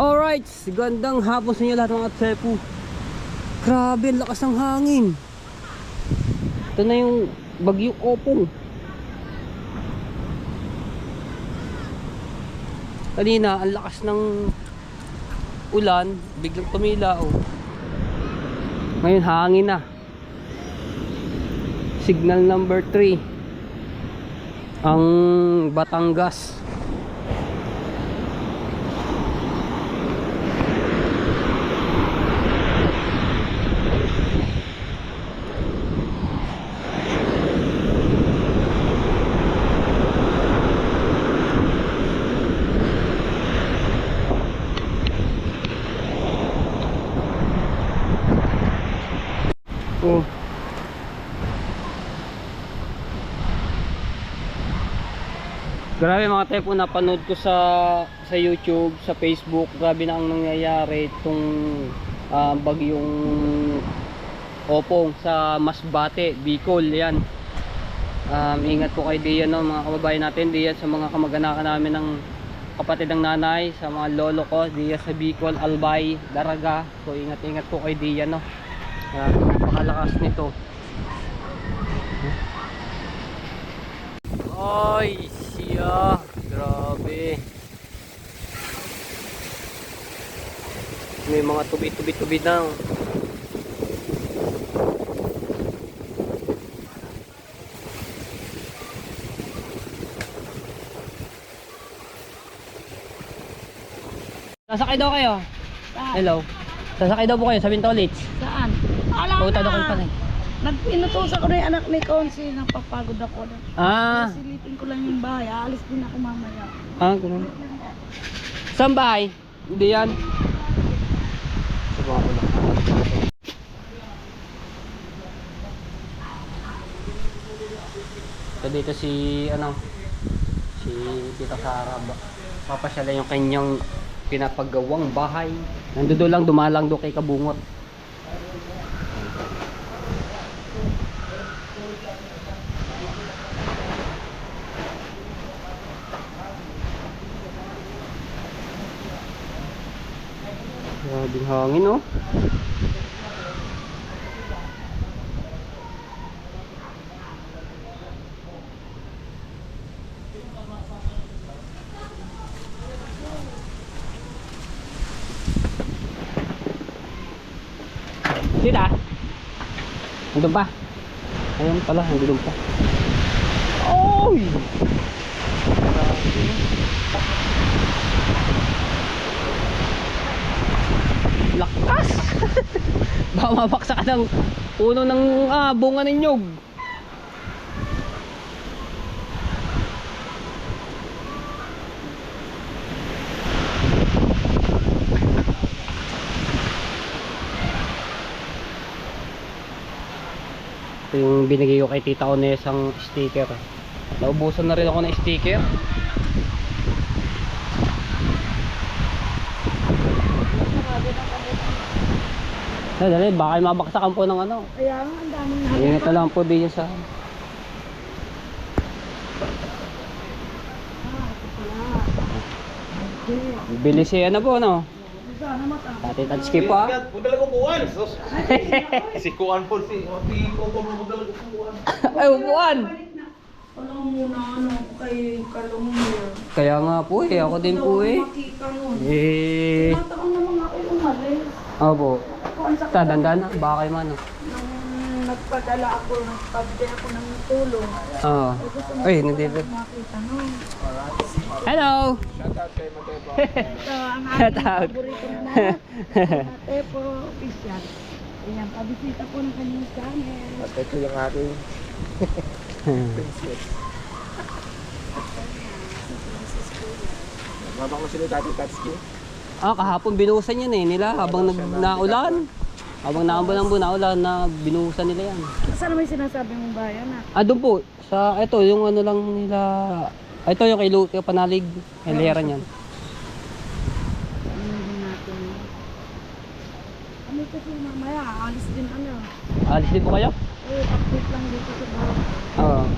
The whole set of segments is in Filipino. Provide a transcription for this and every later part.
Alright, gandang hapon sa inyo lahat mga tsepo. Grabe, ang lakas ng hangin. Ito na yung bagyong Opong. Kanina, ang lakas ng ulan, biglang tumila oh. Ngayon hangin na. Signal number 3 ang Batangas. Oh. Grabe mga tepo, napanood ko sa YouTube, sa Facebook. Grabe na ang nangyayari itong bagyong Opong sa Masbate, Bicol. Yan. Ingat po kayo diyan, no, mga kababayan natin diyan, sa mga kamag-anakan namin ng kapatid ng nanay, sa mga lolo ko diyan sa Bicol, Albay, Daraga. So ingat po kayo diyan, no. Napakalakas nito. Ay, siya, grabe. May mga tubi na. Sasakay daw kayo? Saan? Hello. Sasakay daw po kayo sa Bintolits? Saan? Alam Puta daw kayo pa na. rin. Inutusan ko na yung anak ni Consi, napapagod ako. Silipin ko lang yung bahay, aalis din ako mamaya. Ganun. Saan bahay? Hindi yan. Subukan ko lang. So dito si Tita Sara, papasyala yung kanyang pinapagawang bahay. Nandoon lang, dumalang do kay Kabungot. Grabing hangin, oh. Sita? Nandun pa? Ayun pala, nandun pa. Oy! Lakas! Baka mabaksa ka ng puno ng bunga ng nyog. Ito yung binigay ko kay Tita Ones ang sticker. Naubusan na rin ako ng sticker. Dali, baka mabaksakan po ng ano. Kaya nga, ang daming natin. Ingat na lang po din sa... Bilis siya na po, no? Sana mata. Dati touchkey po, ah. Magdala ko buwan. Si Kuan po si Coco mo magdala ko buwan. Ay, upuan! Alam mo na ano, kay Kalumir. Kaya nga po eh, ako din po eh. Makita nun. Eh... Nataon naman ako yung umalis. Opo. Kung sa Tadanda na, baka kayo man. nung nagpadala ako, nagpabde ako ng tulong. Oo. Ay, nandito. Makita nun. Hello! Shoutout kay Mateo. Ito ang Shout aking out. paborito na Tepo Official. Ayan, pabisita po ng kanyang channel. At ito yung aking princess. Nagmabak mo sila dati Tatsuki. Kahapon binuhusan yan eh nila habang naulan. Habang naulan na binuhusan nila yan. Saan naman yung sinasabi mong bayan na? Doon po, sa ito, yung ano lang nila, ito yung kay Panalig, kay Lera niyan. Ano din natin? Ano kasi mamaya, alis din ano. Alis din po kayo? Update lang dito sa bahay. Oo.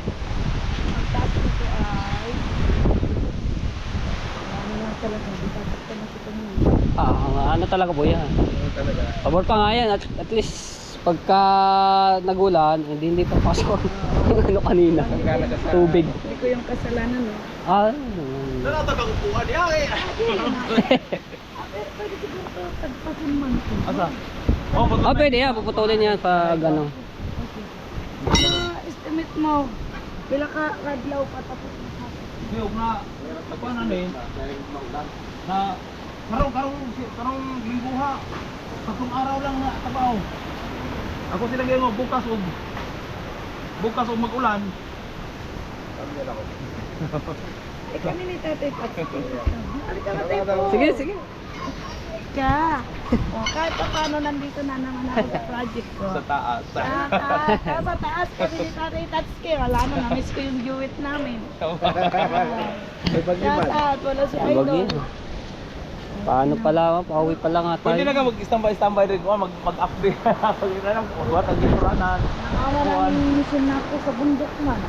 Ang task nito ay talaga. Di tatakta na kita mo. Ano talaga po yan. Talaga. Pabor pa nga yan. At least pagka nagulan, hindi pa pasok yung ano kanina. Tubig. Hindi ko yung kasalanan, no? Nanatagang upuan niya eh. Pwede siguro ito, tagpasin man. Asa? Oh, Pwede yan. Puputulin yan pag ano. Estimate mo, pila ka radlaw pa tapos na. Yung na, nagpaan ano eh. Na, karong lingguha. Tatlong araw lang na tabaw. Ako sila ngayon mo, bukas o mag-ulan. Sabi nila ako. Kami ni Tatay Pat. Halika na tayo. Sige. Ka. O, kahit pa paano nandito na naman ako sa project ko. Sa taas. Sa taas kami ni Tatay Tatsuki. Wala na, na-miss ko yung duet namin. Shout wala si Idol. Bagay. Paano pala? Pauwi pala nga tayo. Pwede na ka mag-standby rin ko, mag-update. Pag-ina lang, buhat ang gituranan. Nakawala ng mission na ako sa bundok man.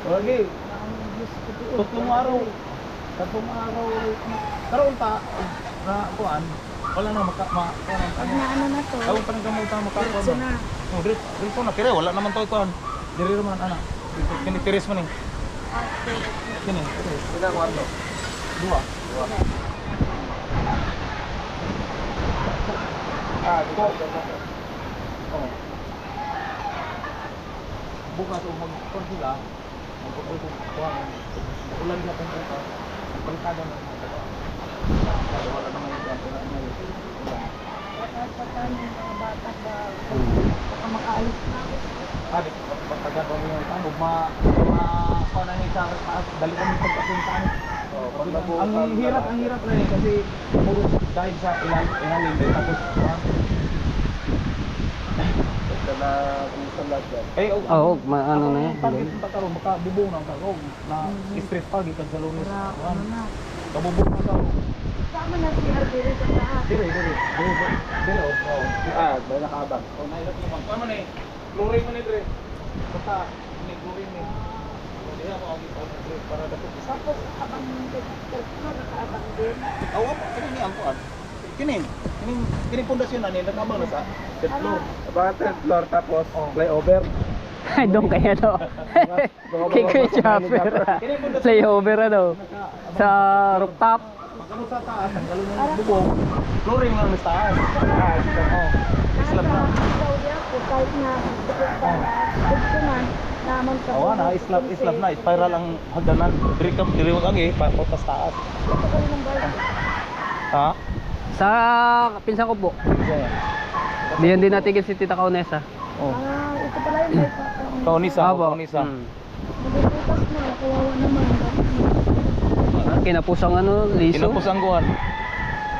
Okay. Ang Diyos ko doon. Tatlong araw. Karoon ta, na kuan, wala na Pag naano na to, Ako pa nang gamutan makakuan diretso ba? na. Oh, dito na kire, wala naman to kuan. Diri man ana. Kini tiris man ni. Kini. Sila kuan do. Dua. Dito. Oh. Bukas o mag-kuan sila. Kuan. Ulan na pang bukas. Pagkada na. Wala naman yung kuan. Patan yung mga bata ba, baka makaalis na ako. Adik, pagkagan ko yung tamo, panahit sa taas, dali kami pagkapuntaan. Ang hirap na eh, kasi puro dahil sa ilalim din, tapos na kumusan lahat yan. Ano na yan. Target yung pagkaroon, makabubong ng karoon, na stress pag, ikan sa lumis. Ano na. Kabubong na karoon. Sama na si Ardere sa taas. Dire, may nakabang. Nailap naman. Kaya man eh, luring mo ni Dre. Basta, luring ni. Hindi ako ang Dre, para dapat isa. Tapos abang ko nakaabang din. Awa pa, kini ang kuan. Kini pundasyon na ni, nakabang na sa third floor. About third floor tapos flyover. Ay, doon kaya to. Kay Kuya Chopper. Layover ano. Sa rooftop. Pagkano sa taas, ang galo ng bubong, luring lang sa taas. Islam na. Saudi ako, kahit na gusto man, naman ka. Awa na, Islam na, spiral ang hagdanan. Diri wag ang papunta sa taas. Ito ka rin ng bayan. Ha? Sa pinsan ko po. Diyan din natigil si Tita Kaunesa. Oh. Ito pala yung may pataon. Kaunisa, Abo. kaunisa. Magbubukas mo, kawawa naman. Kinapos ang ano, liso. Kinapos ang kuan.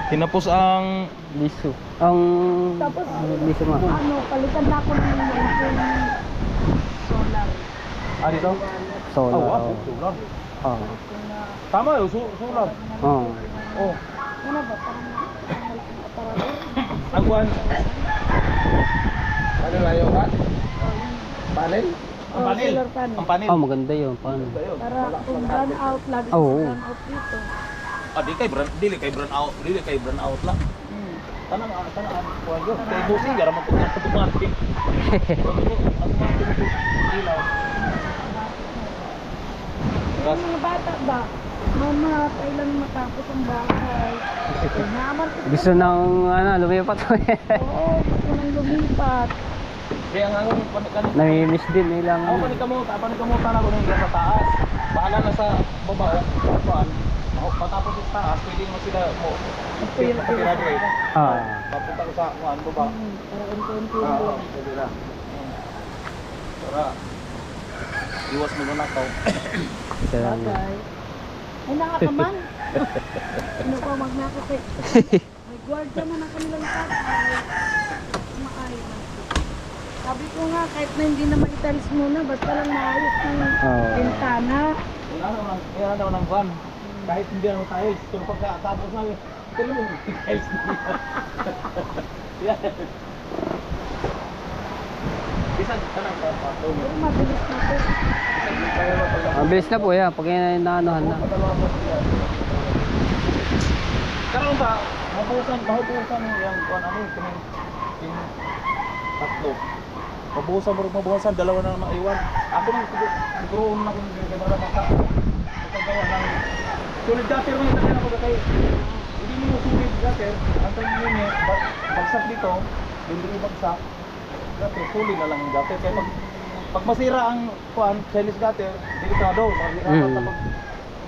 Kinapos ang Liso. Ang Tapos, liso nga. palitan na ako ng solar. dito. Solar. Awa, Oh. sulam. Oh. Tama yun, sulam. Oh. Oh. Ano ba? Parang aparador. Ang kuan, Ano na yung hat? Panel? ang panel. Solar panel. Ang panel. Oh, maganda yun. Paano? Para kung run out, lagi Oo. run out dito. Dili kay brand out lang. Tanang kuan yo. Kay busing gara man pud automatic. Ilaw. Yung mga bata ba? Mama, kailan matapos ang bahay? Naman ko. Gusto nang ano, lumipat ko. Oo, gusto nang lumipat. Kaya nga nung kanina. Namimiss din nilang. Ako panikamutan ako nung sa taas. Bahala na sa baba o kuan. Matapos sa taas, pwede mo sila mo. Pagpapirado papunta ko sa kuan baba. Para unti-unti lang. Pwede na. Para iwas mo na ako. Bagay. Ay, nakakaman. Ano pa, magnakasay. May guardia man ang kanilang tatay. Kumakain na. Sabi ko nga, kahit na hindi na maitalis muna, basta lang maayos yung bintana. Kaya daw ng van. Kahit hindi ano tiles, pero pagkatapos na pero yung tiles na yan. Bisan tanang pa. Pero mabilis na to. Mabilis na po yan. Pag inaanohan na. ka, mahubusan mo yung kuan ano, yung tatlo. Mabuhusan, dalawa na maiwan. Ako nang siguro na kung gagawin na pagkagawa ng solid gutter mo yung ako kay hindi mo solid gutter, ang tanong mo niya, bagsak dito, hindi bagsak. Gutter, solid na lang yung gutter. Kaya pag masira ang kuan, Chinese gutter, delikado.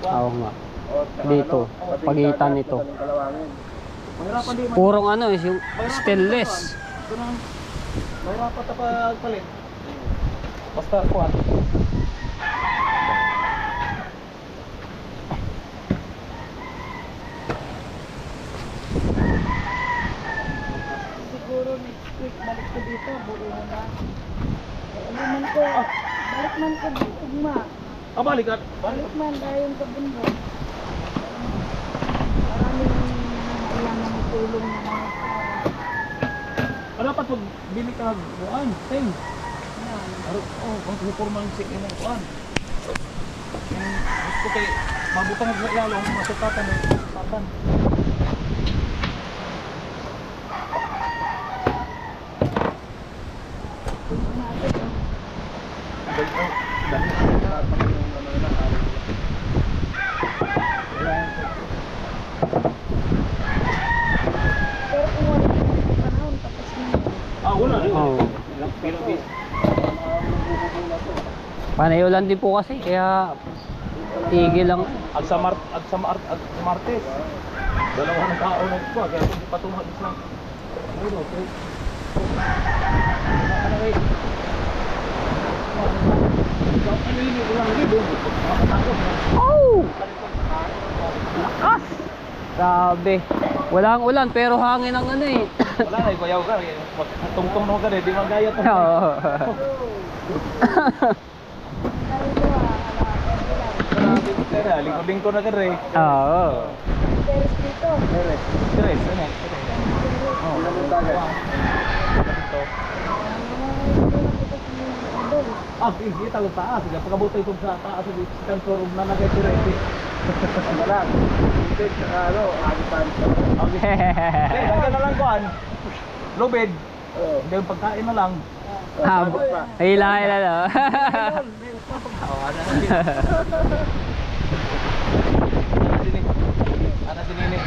Oo nga. Dito, pagitan nito. Mahirapan din. Purong ano, yung stainless. Ito nang mahirapan ta pagpalit. Basta kuan. Siguro next week balik ko dito, buo mo na. Ano man ko, balik man ko ugma. Balik ka. Balik man dayon sa bundok. Maraming kailangan ng tulong ng mga Dapat pag bili ka kuan, sing. yan. Kung puporma ng sing ng kuan. Gusto kay mabutang sa ilalo, masukatan ng satan. Pero kung wala yung panahon, tapos na. Wala. Oo. Pero Panay ulan din po kasi, kaya tigil lang. Martes. Dalawa ng tao na ito, kaya hindi pa tumagis lang. Ano, okay. Ano kay? Ano yun yung ulang libo? Oh! Lakas! Grabe. Walang ulan pero hangin ang ano eh. Wala na, ibayaw ka. Tungtong naman ka rin, di magayat. Oo. Lingkod-lingkod na ka rin. Oo. Teres dito. Stress, ano? Hindi talo taas. Pagkabuto ito sa taas, kantor na nag-tirete. Ano lang? Hindi, ano, agitan. Okay, hanggang na lang kuhan. Lubid. Hindi yung pagkain na lang. Hila no. Ana sinini.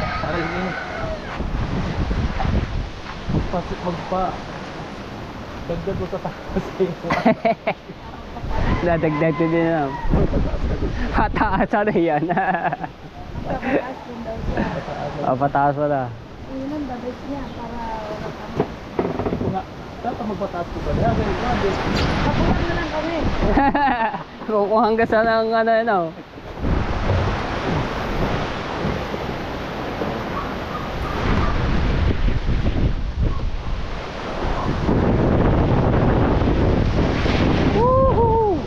Magpa dagdag ko sa taas. Dadagdag ko din na. Pataas na yan. Pataas din daw siya. Pataas pa na. Yun ang babes niya para wala kami. Ito nga, dapat magpataas ko ba? Grabe. Kapuhan na lang kami. Kung hanggang saan ang ano. Woohoo!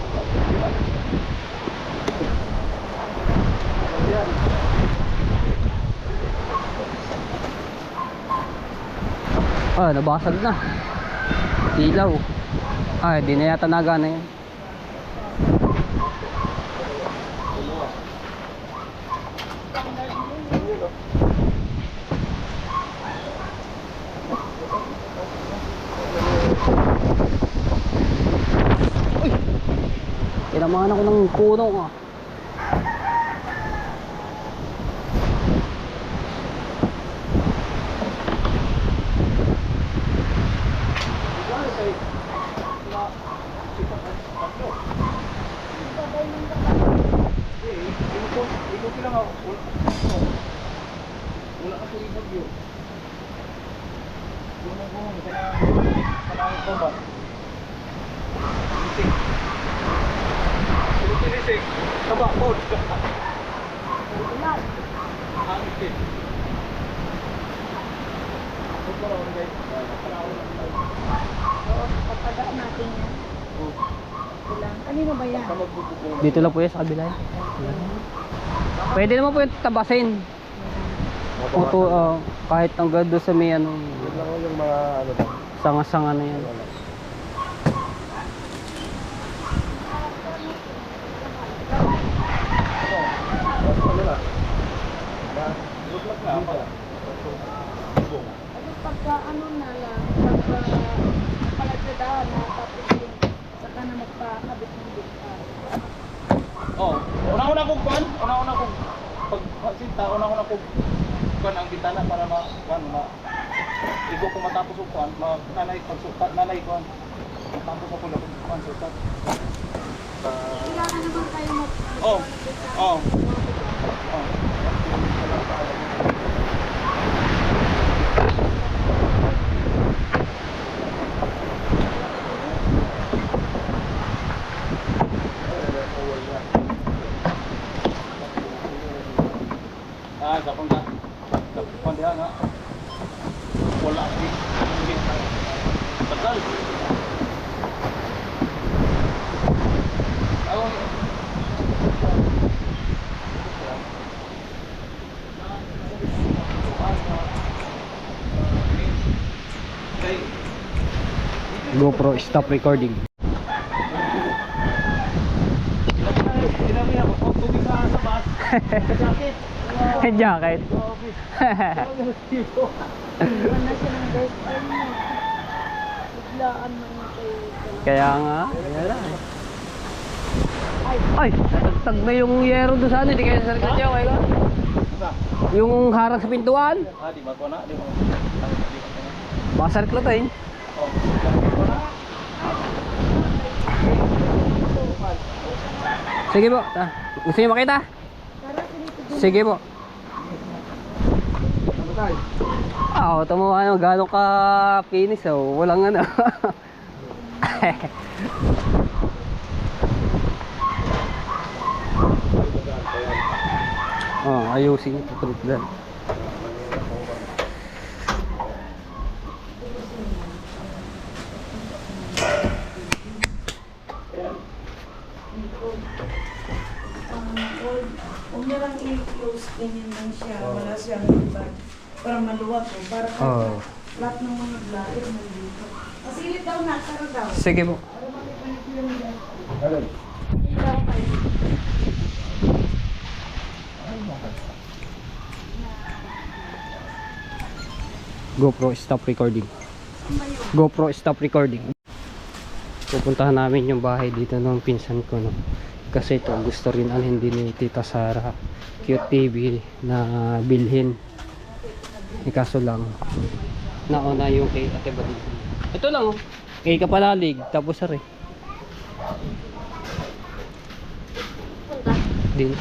Nabasag na. Ilaw. Di na yata nagana yan. Uy! Tinamaan ako ng puno ah. Ikot lang ako. Wala ka sa bagyo. Gumong sa langit ko ba? Sinisig. Taba, pod. Ulan. Hangin. Oo, papadaan natin yan. Ulan. Kanino ba yan? Dito lang po yan sa kabila. Pwede naman po yung tabasin. Kahit hanggang doon sa may ano. Yun lang yung mga ano ba? Sanga-sanga na yan. Ano na? Good luck na. Ano pagka ano na lang, pagka napalagdadahan na tapos yung saka na magpakabit ng bitan. Oh, una-una kong kuan, una-una kong pagsinta, una-una kong kuan ang bitana para igo ko matapos og kuan, nanay pagsukat, nanay kuan. Matapos ako lang kuan sukat. Kailangan naman kayo Oh. Oh. Oh. Ah, kapon ka. Kapon dia nga. Wala di. Betul. Ako GoPro stop recording. Sinabi ako, kung tubig sa bus, jacket. Jacket. Iwan na siya ng best friend niya. Biglaan man niya kayo. Kaya nga, ayan na. Ay, tag na yung yero doon sa ano, hindi kayo sa likod niya, okay ka? Yung harang sa pintuan, Ah, di ba ko na? Di ba? basar ko tayo. Oh, Sige po, gusto niyo makita? Sige po. Ah, ito mo ano, gano'ng ka finish, oh. Walang ano. Oh, ayusin ito ulit dyan. Huwag niya lang i-close, ganyan lang siya. Wala siyang iba. Para maluwag ko. Para Oh. lahat ng mga blair nandito. Pasilip daw na, tara daw. Sige po. Para makipanig yung dyan. Alin? Ilaw kayo. GoPro stop recording. GoPro stop recording. Pupuntahan namin yung bahay dito ng pinsan ko, no. Kasi ito gusto rin alhin din ni Tita Sara Cute TV na bilhin. Kaso lang nauna yung kay Ate Balig. Ito lang, oh. Kay Kapalalig tapos sari. Din.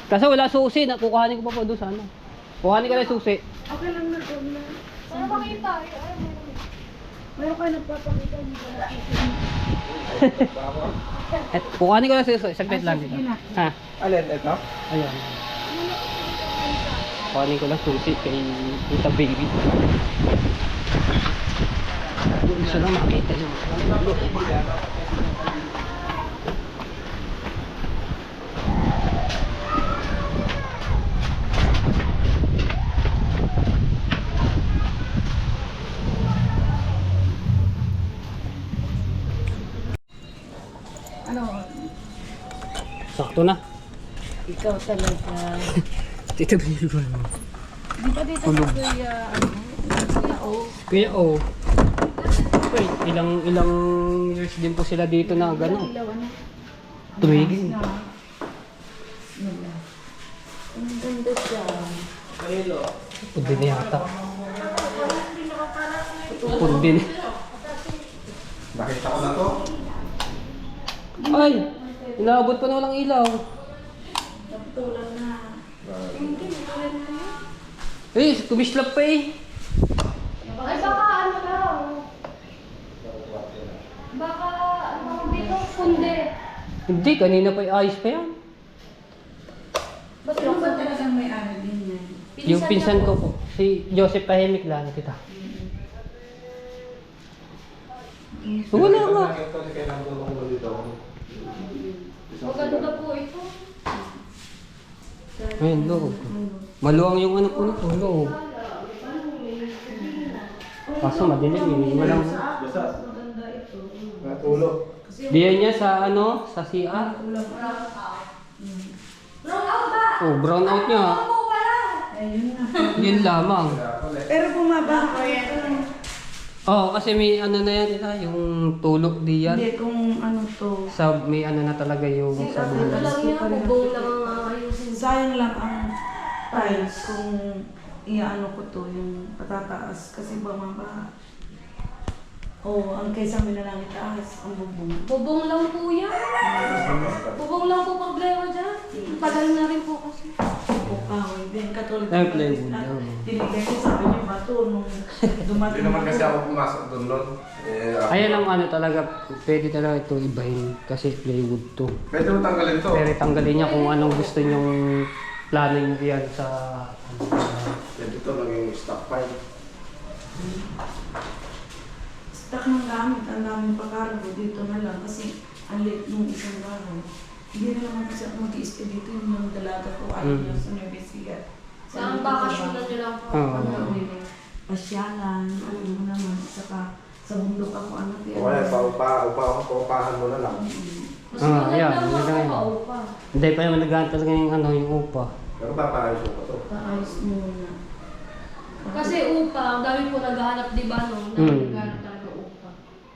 Kasi wala susi, kukuhanin ko pa po doon sa ano. Kuhanin ka na yung susi. Okay lang na doon na. Para makita. Meron kayo nagpapakita niyo. At kuhanin ko na yung susi. Saglit lang dito. Ha? Alin, ito? Ayan. Kuhanin ko lang susi kay Tita Baby. Gusto lang makita yung Ano? sakto na. Ikaw talaga. Tita Baby ba? Di ba dito sa kuya, ano? Kuya O? Kuya, oh. Wait, ilang years din po sila dito na gano'n. Ilaw, ano? Tumigil. Ang ganda siya. Pwede na yata. Pwede na. Nakita ko na to. Ay! Inaabot pa na walang ilaw. Natulan na. Eh, kumislap pa eh. Ay, baka ano daw? Baka ano dito, kundi. Hindi, kanina pa ayos pa yan. Ba't Yung yung ba talagang may ano din yan? Yung pinsan ko po, si Joseph Tahimik lang, kita. Wala nga. Maganda po ito. Ayun, loob. Maluwang yung ano po nito, loob. Kaso madilim eh, walang... Natulog. Diyan niya sa ano, sa CR. Brown out ba? Oh, brown out niya. Opo pala. Ayun na. Yun lamang. Pero bumaba ako yan. Oo, kasi may ano na yan, yung tulog di yan. Hindi, kung ano to. May ano na talaga yung sabon. Ito lang yan, bubong lang ang ayusin. Sayang lang ang tiles kung iaano ko to, yung patataas. Kasi bumaba. Oo, ang kaysa mo na lang itaas, ang bubong. Bubong lang po yan. Bubong lang po problema dyan. Tagal na rin po kasi. Kahoy din, katulad Ay, ng plywood, na oo. tinigay ko sabi niya bato nung Hindi dumating naman kasi ako pumasok doon nun. Ayan ang ano talaga, pwede talaga ito ibahin kasi plywood to. Pwede mo tanggalin to. Pero tanggalin niya kung anong gusto nyong plano nyo diyan sa Pwede to naging stock file. stock ng gamit, ang daming pakargo dito na lang kasi ang late nung isang bahay. Hindi na naman kasi ako mag-i-stay dito yung mga dalaga ko ayaw niya sa Nueva Ecija. Saan bakasyon na nyo lang po. Oo. Pasyalan, ano mo naman, saka sa bundok ako ano O kaya, paupahan mo na lang. Mas Ah, maganda yan, ang maganda mga yan. paupa. Hindi pa naman naghahanap talaga yung ano, yung upa. Pero papaayos mo pa to. paayos muna. Kasi upa, ang dami po naghahanap, di ba, no? Naghahanap talaga upa.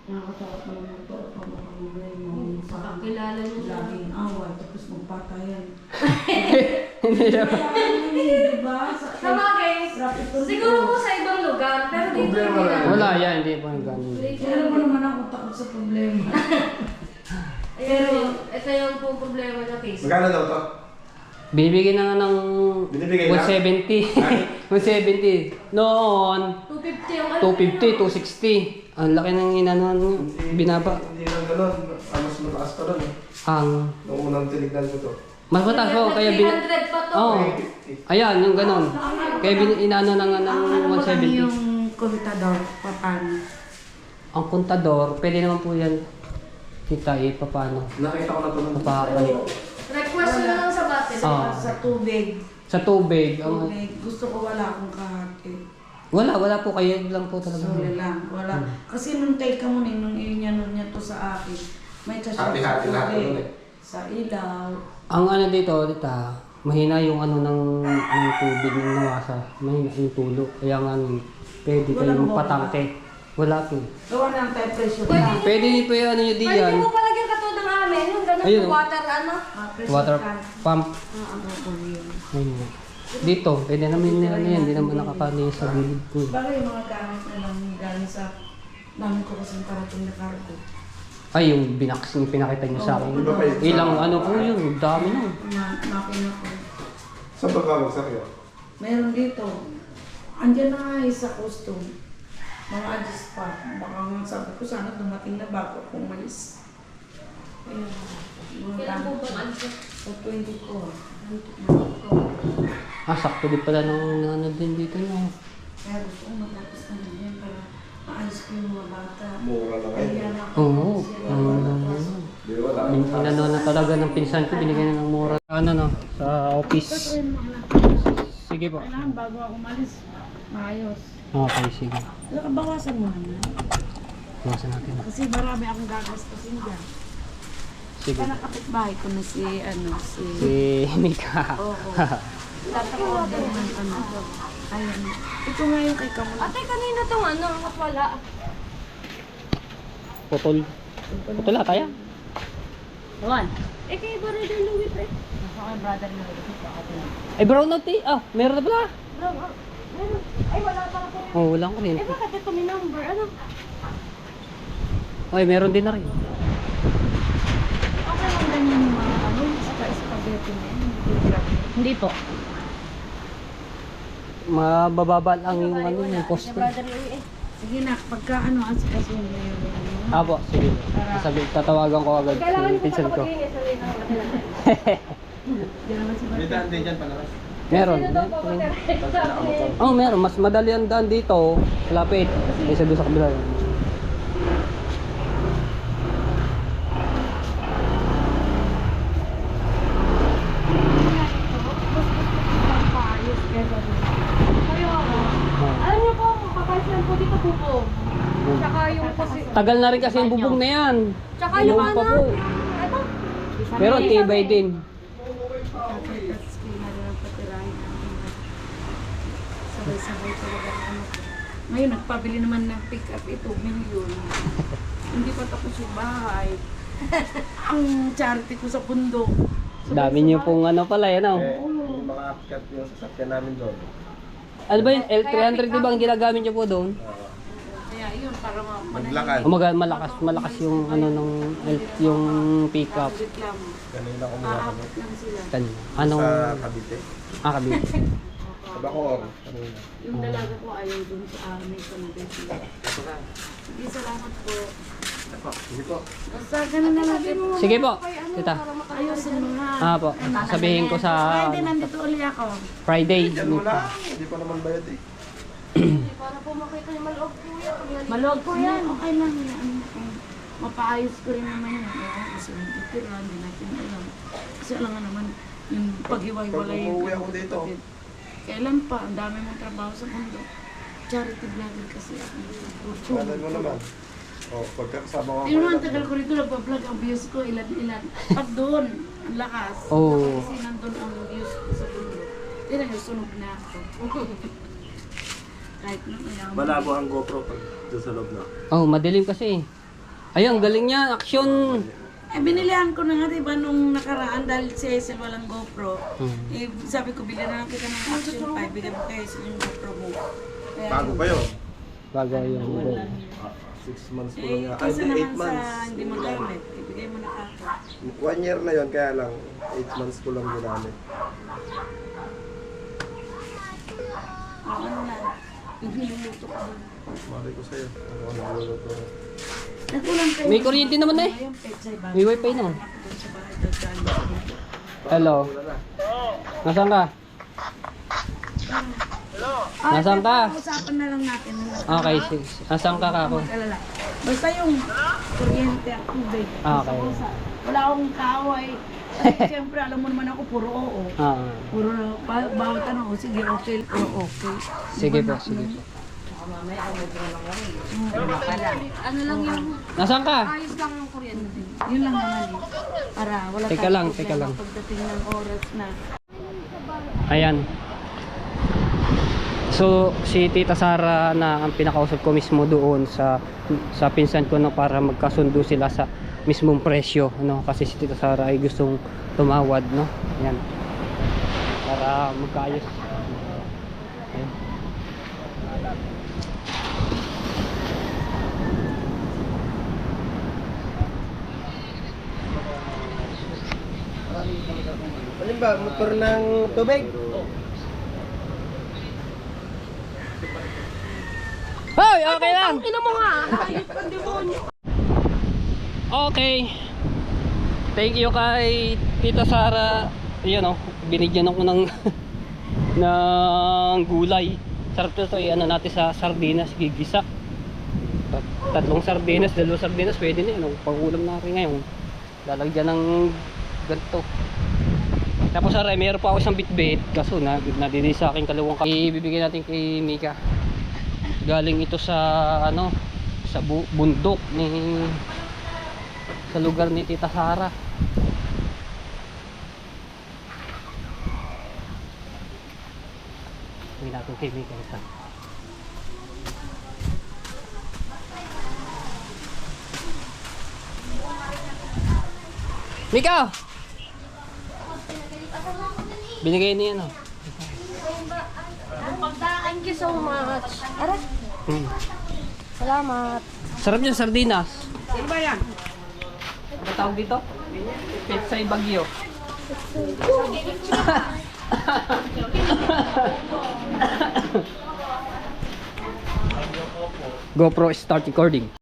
Nakakatakot naman ito at pamakamuloy mo sa Kakilala nyo lang. laging away tapos magpatayan. Hindi naman. Diba? Sa bagay, siguro po sa ibang lugar, pero dito Problema hindi lang. na. Wala yan, hindi pa gano'n. Pero mo naman ako takot sa problema. Pero, ito yung po problema na case. Magkano daw to? Binibigyan na nga ng Binibigay na? 170. 170. Noon, 250 ang ano. 250, 260. Ang laki ng inanuhan mo, binaba. Hindi lang ganun. Mas mataas pa doon eh. Ang Nung unang tinignan ko to. mas mataas ko, kaya bin... 300 pa to. Oo. Ayan, yung ganon. Kaya inano na nga ng Ano ba kami 170. yung kontador? Paano? Ang kontador, pwede naman po yan kita paano. Nakita ko na to nung Papapalit. Request nyo na lang sa bate. Ah. Sa tubig. Sa tubig, ang Tubig. Gusto ko wala akong kahati. wala po kayo lang po talaga. Sorry lang. Wala. Kasi nung take ka mo nung inyanon niya to sa akin, may tasya sa Hati-hati lahat tubig. nun eh. Sa ilaw. Ang ano dito, tita, mahina yung ano ng tubig ng nawasa. Mahina yung tulo. Kaya nga pwede Walang kayong bomba. patangke. Wala po. Gawa na lang tayo pressure Pwede tank. Pwede po yung ano nyo Pwede diyan. mo palagyan katulad ng amin, yung ganun Ayun, yung oh. water, ano? Pressure Water tank. pump. Ano yun. Ayun. Dito, pwede naman nila yan. Hindi naman nakakali sa gilid po. Bagay yung mga gamit na lang galing sa dami ko kasing parating na cargo. Ay, yung yung pinakita nyo sa akin. Iba pa yun. Ilang ano po yun, dami na. Makina ko. Saan ba babagsak yun? Meron dito. Andiyan na nga sa custom. Mga adjust pa. Baka nga sabi ko sana dumating na bago ako umalis. Ayun. Mga Kailan po gamit bang ko. ano? Sa 24. Sakto din pala ng ano din dito no. Kaya gusto ko matapos na rin yan para maayos ko yung mga bata. Mura lang ngayon. Kaya na Oo. Di wala. Inano na talaga ng pinsan ko, binigyan na ng mura. Ano no, sa office. Sige po. Kailangan bago ako umalis. Maayos. Okay, sige. Bawasan mo naman. Bawasan natin. Kasi marami akong gagastusin dyan. Sige. Kaya nakapitbahay ko na si Si Mika. Oo. Tatakorder ng ano. Ayun. Ito nga yung kay Kamula. Ate, kanina tong ano, wala. Putol. Putol ata yan. Juan. Eh, kay Brother Louie, pre. Ako kay brother na ito. Ay, brown out eh. Ah, meron na pala. Bro, meron. Ay, wala pa ako. Oh, wala ko rin. Eh, bakit ito may number? Ano? Ay, meron din na rin. Okay lang ganyan yung mga ano, spaghetti na yan. Hindi po. Mabababa lang yung ano, yung cost. Brother Louie, eh. Sige na, pagka ano, asikaso mo yun. Apo, sige. Sabi, tatawagan ko agad Kailangan si ko pa pinsan ko. kapag-inis. Sabi na naman. Diyan naman si May daan din dyan palabas. Meron. Sino daw po ba? Sabi niya. Oh, meron. Mas madali ang daan dito. Malapit. Kaysa doon sa kabila. Kayo ako. Alam niyo po, papansin po dito po. Tsaka yung kasi... Tagal na rin kasi yung bubong na yan. Tsaka yung Noon pa ano. po. Ito. Pero tibay din. sabay talaga ng ano ko. Ngayon, nagpabili naman ng pick-up ito, milyon. Hindi pa tapos yung bahay. Ang charity ko sa bundok. Dami niyo pong ano pala yan oh. Yung mga upcut yung sasakyan namin doon. Ano ba yun? L300 di ba ang ginagamit niyo po doon? Kaya yun, para Maglakad. Malakas yung ano nung yung pickup. reklamo. Kanina kumuha kami. Aabot lang sila. Anong Sa Cavite. Cavite? Sa Bacoor. Kanina. Yung dalaga ko ayaw dun sa amin sa Medellin. Sige, salamat po. Sige po. Basta ganun na natin mo. Sige po, tita. Ayusin mo ha. Po, sabihin ko sa Friday, nandito uli ako. Friday. Yan mo lang. Hindi pa naman bayad eh. Para po makita yung maloob po yan. Malog ko yan. Okay lang yan. Mapaayos ko rin naman yan. Kasi nagtitira, hindi natin alam. Kasi alam nga naman, yung pag-iwalay Pag umuwi ako dito. Kailan pa? Ang dami mong trabaho sa mundo. Charity vlogger kasi ako. Kanan mo naman. O, pagkakasama ko Yung mga tagal ko rito, nagpa-vlog ang views ko, ilan-ilan. Pag doon, ang lakas. Oh. Kasi nandun ang views ko sa mundo. Tignan nyo, sunog na ako. Kahit nung ilang. Malabo ang GoPro pag doon sa loob na. Oh, madilim kasi. Ayun, galing niya. Action. Eh, binilihan ko na nga, diba, nung nakaraan dahil si Hazel walang GoPro. Eh, sabi ko, bilhin na lang kita ng Action 5, bigyan mo kay Hazel yung GoPro mo. Kaya, Bago pa yun. Bago yun. 6 months ko lang eh, yan. Ay, kaysa 8 naman months. sa hindi magamit, ibigay mo na ako. 1 year na yun, kaya lang 8 months ko lang ginamit. Ano na, yung niluluto ko. Mali ko sa'yo. Ako ang nagluluto. Nagkulang kayo. May kuryente naman eh. Ngayon, petsay ba? May wifi naman. Ako doon sa bahay, dadaan sa bundok. Hello. Nasaan ka? Nasaan ka? Usapan na lang natin. Okay, sige. Nasaan ka ako? Mag-alala. Basta yung kuryente at tubig. Okay. Wala akong kaway. Siyempre, alam mo naman ako, puro oo. Puro bawat ano, oh, sige, okay, puro okay. Sige po, sige po. Ano lang yung Nasaan ka? ayos lang yung kuryente. Yun lang naman eh. Para wala Teka tayong lang, problema teka lang. pagdating ng oras na. Ayan. So, si Tita Sara na ang pinakausap ko mismo doon sa pinsan ko na para magkasundo sila sa mismong presyo, no? Kasi si Tita Sara ay gustong tumawad, no? Ayan. Para magkaayos. Ayan. Alin ba? Motor ng tubig? Hoy, okay lang. Ino mo nga. Ayos ang demonyo. Okay. Thank you kay Tita Sara. Ayan oh, binigyan ako ng ng gulay. Sarap to, ano natin sa sardinas, gigisa. Tatlong sardinas, dalawang sardinas, pwede na yun. Pag-ulam natin ngayon. Lalagyan ng ganito. Tapos aray, meron pa ako isang bitbit. Kaso nadidi sa akin kalawang ibibigay natin kay Mika. Galing ito sa ano, sa bundok ni sa lugar ni Tita Sara. Hindi natin kay Mika ito. Mika! Binigay niya no. Thank you so much. Ara. Salamat. Sarap niya sardinas. Sino ba yan? Ano tawag dito? Petsay Bagyo. GoPro start recording.